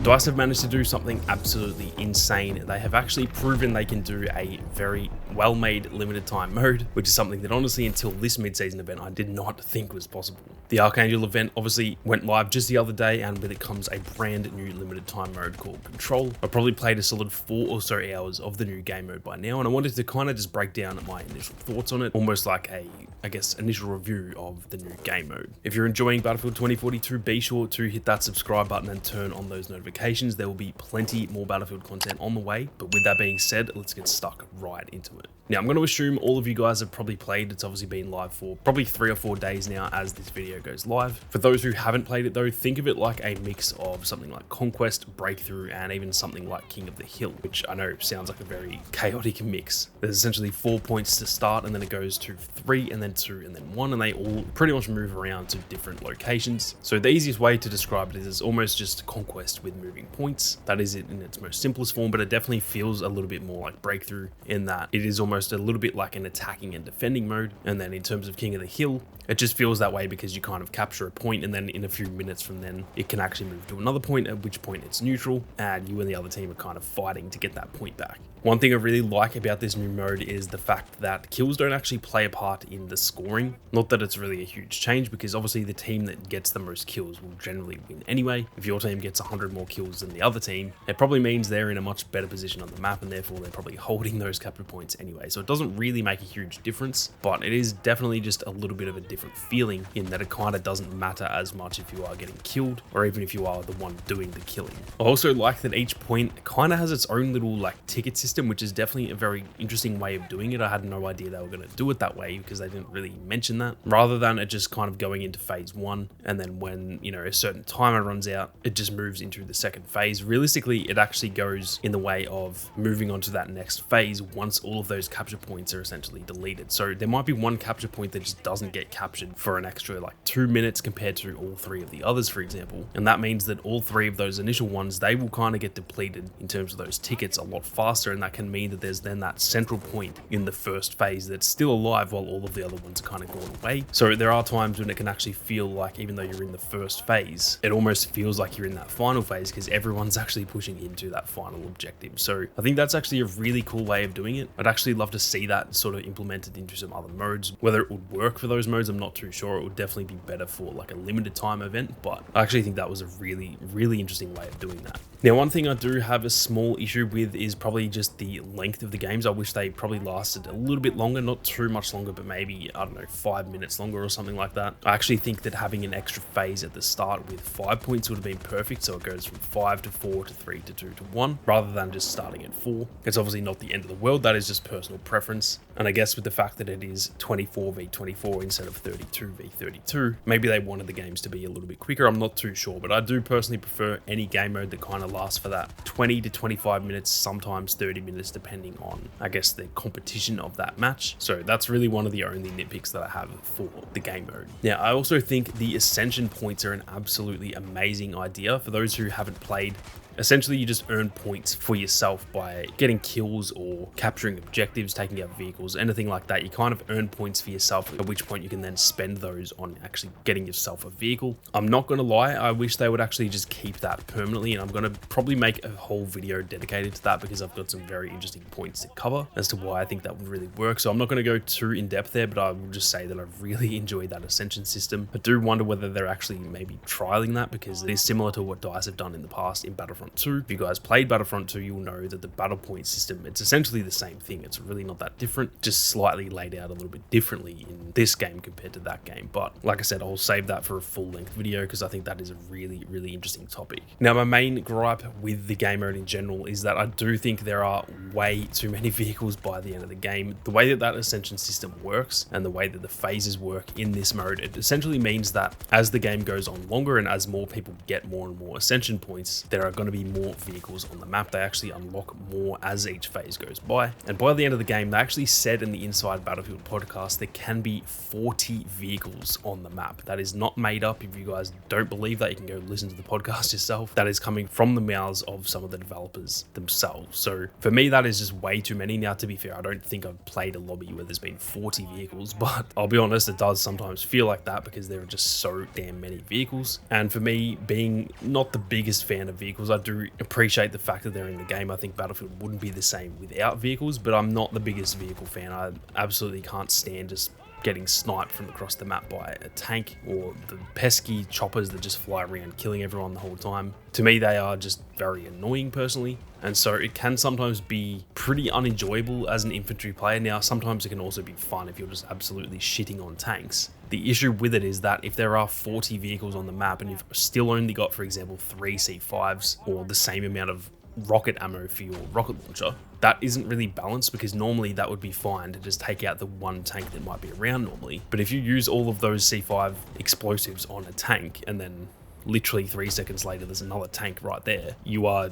DICE have managed to do something absolutely insane. They have actually proven they can do a very well-made limited time mode, which is something that honestly until this mid-season event I did not think was possible. The Archangel event obviously went live just the other day, and with it comes a brand new limited time mode called Control. I probably played a solid 4 or so hours of the new game mode by now, and I wanted to kind of just break down my initial thoughts on it, almost like a, I guess, initial review of the new game mode. If you're enjoying Battlefield 2042, be sure to hit that subscribe button and turn on those notifications. There will be plenty more Battlefield content on the way, but with that being said, let's get stuck right into it. Now, I'm going to assume all of you guys have probably played. It's obviously been live for probably 3 or 4 days now as this video goes live. For those who haven't played it though, think of it like a mix of something like Conquest, Breakthrough, and even something like King of the Hill, which I know sounds like a very chaotic mix. There's essentially 4 points to start, and then it goes to 3, and then 2, and then 1, and they all pretty much move around to different locations. So the easiest way to describe it is almost just Conquest with moving points. That is it in its most simplest form, but it definitely feels a little bit more like Breakthrough in that it is almost a little bit like an attacking and defending mode. And then in terms of King of the Hill, it just feels that way because you kind of capture a point, and then in a few minutes from then it can actually move to another point, at which point it's neutral and you and the other team are kind of fighting to get that point back. One thing I really like about this new mode is the fact that kills don't actually play a part in the scoring. Not that it's really a huge change, because obviously the team that gets the most kills will generally win anyway. If your team gets 100 more kills than the other team, it probably means they're in a much better position on the map, and therefore they're probably holding those capture points anyway. So it doesn't really make a huge difference, but it is definitely just a little bit of a different feeling in that it kind of doesn't matter as much if you are getting killed or even if you are the one doing the killing. I also like that each point kind of has its own little like ticket system, which is definitely a very interesting way of doing it. I had no idea they were going to do it that way because they didn't really mention that, rather than it just kind of going into phase 1, and then when, you know, a certain timer runs out, it just moves into the second phase. Realistically, it actually goes in the way of moving on to that next phase once all of those capture points are essentially deleted. So there might be one capture point that just doesn't get captured for an extra like 2 minutes compared to all 3 of the others, for example. And that means that all 3 of those initial ones, they will kind of get depleted in terms of those tickets a lot faster, and that can mean that there's then that central point in the first phase that's still alive while all of the other ones are kind of gone away. So there are times when it can actually feel like, even though you're in the first phase, it almost feels like you're in that final phase because everyone's actually pushing into that final objective. So I think that's actually a really cool way of doing it. I'd actually love to see that sort of implemented into some other modes. Whether it would work for those modes, I'm not too sure. It would definitely be better for like a limited time event, but I actually think that was a really interesting way of doing that. Now, one thing I do have a small issue with is probably just the length of the games. I wish they probably lasted a little bit longer, not too much longer, but maybe, I don't know, 5 minutes longer or something like that. I actually think that having an extra phase at the start with 5 points would have been perfect. So it goes from 5 to 4 to 3 to 2 to 1, rather than just starting at 4. It's obviously not the end of the world. That is just personal preference. And I guess with the fact that it is 24 v 24 instead of 32 v 32, maybe they wanted the games to be a little bit quicker. I'm not too sure, but I do personally prefer any game mode that kind of lasts for that 20 to 25 minutes, sometimes 30 minutes, depending on, I guess, the competition of that match. So that's really one of the only nitpicks that I have for the game mode. Now, I also think the Ascension points are an absolutely amazing idea. For those who haven't played, essentially, you just earn points for yourself by getting kills or capturing objectives, taking out vehicles, anything like that. You kind of earn points for yourself, at which point you can then spend those on actually getting yourself a vehicle. I'm not going to lie, I wish they would actually just keep that permanently, and I'm going to probably make a whole video dedicated to that because I've got some very interesting points to cover as to why I think that would really work. So I'm not going to go too in depth there, but I will just say that I've really enjoyed that Ascension system. I do wonder whether they're actually maybe trialing that, because it is similar to what DICE have done in the past in Battlefront 2. If you guys played Battlefront 2, you'll know that the battle point system, it's essentially the same thing. It's really not that different, just slightly laid out a little bit differently in this game compared to that game. But like I said, I'll save that for a full-length video because I think that is a really interesting topic. Now, my main gripe with the game mode in general is that I do think there are way too many vehicles by the end of the game. The way that Ascension system works and the way that the phases work in this mode, it essentially means that as the game goes on longer and as more people get more and more Ascension points, there are going to be more vehicles on the map. They actually unlock more as each phase goes by, and by the end of the game, they actually said in the Inside Battlefield podcast there can be 40 vehicles on the map. That is not made up. If you guys don't believe that, you can go listen to the podcast yourself. That is coming from the mouths of some of the developers themselves. So for me, that is just way too many. Now, to be fair, I don't think I've played a lobby where there's been 40 vehicles, but I'll be honest, it does sometimes feel like that because there are just so damn many vehicles. And for me, being not the biggest fan of vehicles, I do appreciate the fact that they're in the game. I think Battlefield wouldn't be the same without vehicles, but I'm not the biggest vehicle fan. I absolutely can't stand just getting sniped from across the map by a tank or the pesky choppers that just fly around killing everyone the whole time. To me, they are just very annoying personally, and so it can sometimes be pretty unenjoyable as an infantry player. Now, sometimes it can also be fun if you're just absolutely shitting on tanks. The issue with it is that if there are 40 vehicles on the map and you've still only got, for example, 3 C5s or the same amount of rocket ammo for your rocket launcher, that isn't really balanced, because normally that would be fine to just take out the one tank that might be around normally. But if you use all of those C5 explosives on a tank and then literally 3 seconds later there's another tank right there, you are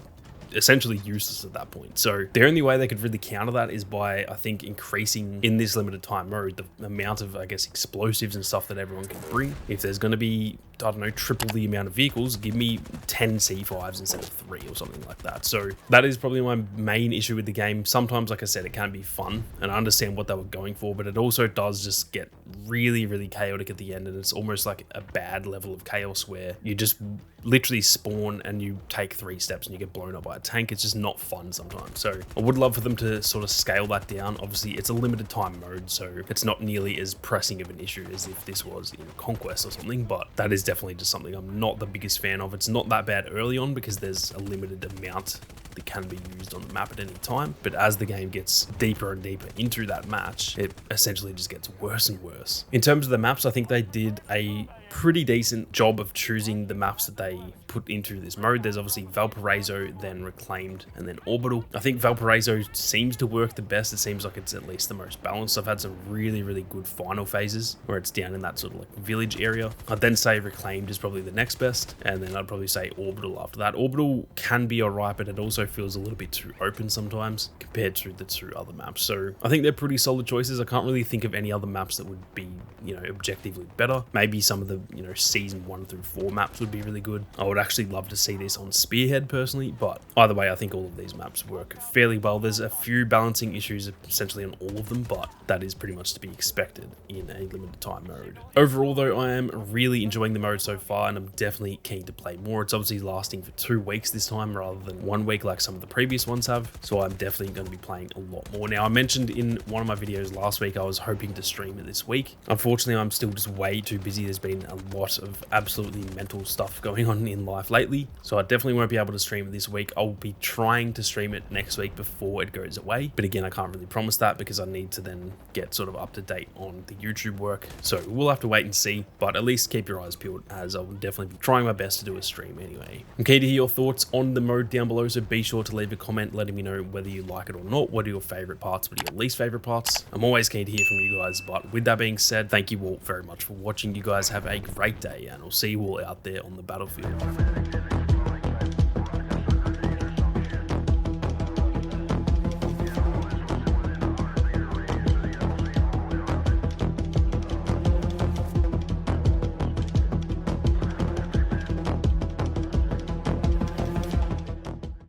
essentially useless at that point. So the only way they could really counter that is by, I think, increasing in this limited time mode the amount of, I guess, explosives and stuff that everyone can bring. If there's going to be, I don't know, triple the amount of vehicles, give me 10 C5s instead of 3 or something like that. So that is probably my main issue with the game. Sometimes, like I said, it can be fun, and I understand what they were going for, but it also does just get really, really chaotic at the end, and it's almost like a bad level of chaos where you just literally spawn and you take 3 steps and you get blown up by a tank. It's just not fun sometimes. So I would love for them to sort of scale that down. Obviously, it's a limited time mode, so it's not nearly as pressing of an issue as if this was in Conquest or something, but that is definitely just something I'm not the biggest fan of. It's not that bad early on because there's a limited amount that can be used on the map at any time, but as the game gets deeper and deeper into that match, it essentially just gets worse and worse. In terms of the maps, I think they did a pretty decent job of choosing the maps that they put into this mode. There's obviously Valparaiso, then Reclaimed, and then Orbital. I think Valparaiso seems to work the best. It seems like it's at least the most balanced. I've had some really, really good final phases where it's down in that sort of like village area. I'd then say Reclaimed is probably the next best, and then I'd probably say Orbital after that. Orbital can be alright, but it also feels a little bit too open sometimes compared to the 2 other maps. So I think they're pretty solid choices. I can't really think of any other maps that would be, you know, objectively better. Maybe some of the, you know, season 1 through 4 maps would be really good. I would actually love to see this on Spearhead personally, but either way, I think all of these maps work fairly well. There's a few balancing issues essentially on all of them, but that is pretty much to be expected in a limited time mode. Overall though, I am really enjoying the mode so far, and I'm definitely keen to play more. It's obviously lasting for 2 weeks this time rather than 1 week like some of the previous ones have, so I'm definitely going to be playing a lot more. Now, I mentioned in one of my videos last week I was hoping to stream it this week. Unfortunately, I'm still just way too busy. There's been a lot of absolutely mental stuff going on in life lately, so I definitely won't be able to stream it this week. I'll be trying to stream it next week before it goes away, but again, I can't really promise that because I need to then get sort of up to date on the YouTube work, so we'll have to wait and see, but at least keep your eyes peeled as I will definitely be trying my best to do a stream anyway. I'm keen to hear your thoughts on the mode down below, so be sure to leave a comment letting me know whether you like it or not. What are your favorite parts? What are your least favorite parts? I'm always keen to hear from you guys, but with that being said, thank you all very much for watching. You guys have a great day, and I'll see you all out there on the battlefield.